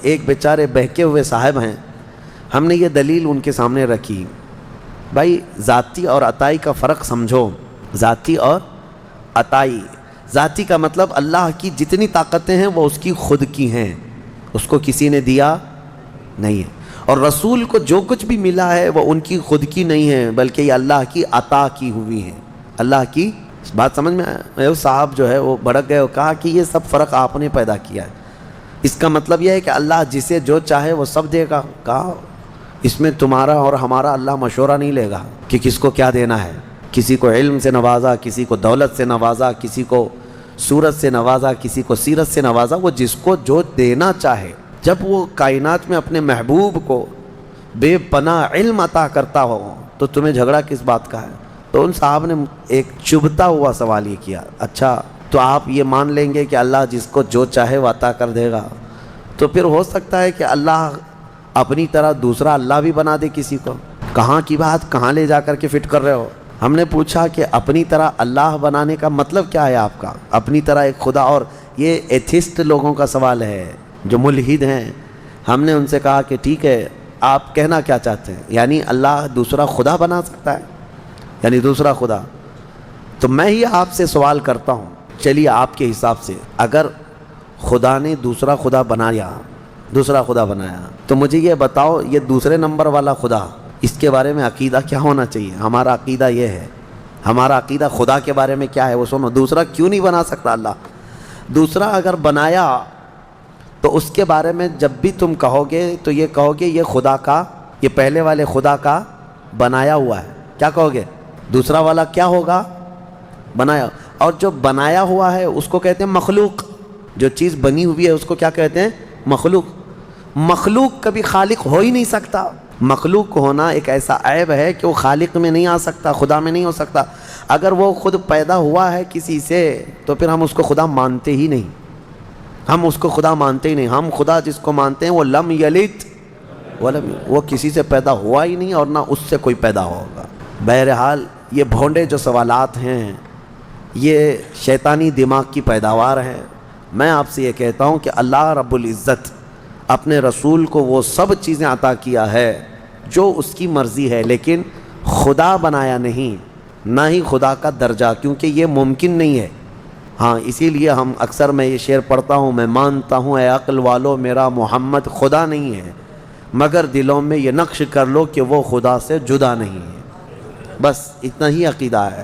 ایک بیچارے بہکے ہوئے صاحب ہیں، ہم نے یہ دلیل ان کے سامنے رکھی، بھائی ذاتی اور عطائی کا فرق سمجھو، ذاتی اور عطائی۔ ذاتی کا مطلب اللہ کی جتنی طاقتیں ہیں وہ اس کی خود کی ہیں، اس کو کسی نے دیا نہیں ہے، اور رسول کو جو کچھ بھی ملا ہے وہ ان کی خود کی نہیں ہے بلکہ یہ اللہ کی عطا کی ہوئی ہے، اللہ کی۔ بات سمجھ میں آیا؟ صاحب جو ہے وہ بھڑک گئے اور کہا کہ یہ سب فرق آپ نے پیدا کیا ہے، اس کا مطلب یہ ہے کہ اللہ جسے جو چاہے وہ سب دے گا۔ کہا اس میں تمہارا اور ہمارا اللہ مشورہ نہیں لے گا کہ کس کو کیا دینا ہے، کسی کو علم سے نوازا، کسی کو دولت سے نوازا، کسی کو صورت سے نوازا، کسی کو سیرت سے نوازا، وہ جس کو جو دینا چاہے۔ جب وہ کائنات میں اپنے محبوب کو بے پناہ علم عطا کرتا ہو تو تمہیں جھگڑا کس بات کا ہے؟ تو ان صاحب نے ایک چبھتا ہوا سوال یہ کیا، اچھا تو آپ یہ مان لیں گے کہ اللہ جس کو جو چاہے وہ عطا کر دے گا، تو پھر ہو سکتا ہے کہ اللہ اپنی طرح دوسرا اللہ بھی بنا دے کسی کو؟ کہاں کی بات کہاں لے جا کر کے فٹ کر رہے ہو؟ ہم نے پوچھا کہ اپنی طرح اللہ بنانے کا مطلب کیا ہے آپ کا؟ اپنی طرح ایک خدا، اور یہ ایتھسٹ لوگوں کا سوال ہے جو ملحد ہیں۔ ہم نے ان سے کہا کہ ٹھیک ہے، آپ کہنا کیا چاہتے ہیں؟ یعنی اللہ دوسرا خدا بنا سکتا ہے؟ یعنی دوسرا خدا؟ تو میں ہی آپ سے سوال کرتا ہوں، چلیے آپ کے حساب سے اگر خدا نے دوسرا خدا بنایا تو مجھے یہ بتاؤ، یہ دوسرے نمبر والا خدا، اس کے بارے میں عقیدہ کیا ہونا چاہیے؟ ہمارا عقیدہ یہ ہے، ہمارا عقیدہ خدا کے بارے میں کیا ہے وہ سنو۔ دوسرا کیوں نہیں بنا سکتا اللہ؟ دوسرا اگر بنایا تو اس کے بارے میں جب بھی تم کہو گے تو یہ کہو گے یہ خدا کا، یہ پہلے والے خدا کا بنایا ہوا ہے۔ کیا کہو گے؟ دوسرا والا کیا ہوگا؟ بنایا۔ اور جو بنایا ہوا ہے اس کو کہتے ہیں مخلوق، جو چیز بنی ہوئی ہے اس کو کیا کہتے ہیں؟ مخلوق۔ مخلوق کبھی خالق ہو ہی نہیں سکتا۔ مخلوق ہونا ایک ایسا عیب ہے کہ وہ خالق میں نہیں آ سکتا، خدا میں نہیں ہو سکتا۔ اگر وہ خود پیدا ہوا ہے کسی سے تو پھر ہم اس کو خدا مانتے ہی نہیں، ہم اس کو خدا مانتے ہی نہیں۔ ہم خدا جس کو مانتے ہیں وہ لم یلد ولم یولد، وہ کسی سے پیدا ہوا ہی نہیں اور نہ اس سے کوئی پیدا ہوگا۔ بہرحال یہ بھونڈے جو سوالات ہیں یہ شیطانی دماغ کی پیداوار ہے۔ میں آپ سے یہ کہتا ہوں کہ اللہ رب العزت اپنے رسول کو وہ سب چیزیں عطا کیا ہے جو اس کی مرضی ہے، لیکن خدا بنایا نہیں، نہ ہی خدا کا درجہ، کیونکہ یہ ممکن نہیں ہے۔ ہاں اسی لیے ہم اکثر میں یہ شعر پڑھتا ہوں، میں مانتا ہوں اے عقل والو میرا محمد خدا نہیں ہے، مگر دلوں میں یہ نقش کر لو کہ وہ خدا سے جدا نہیں ہے۔ بس اتنا ہی عقیدہ ہے۔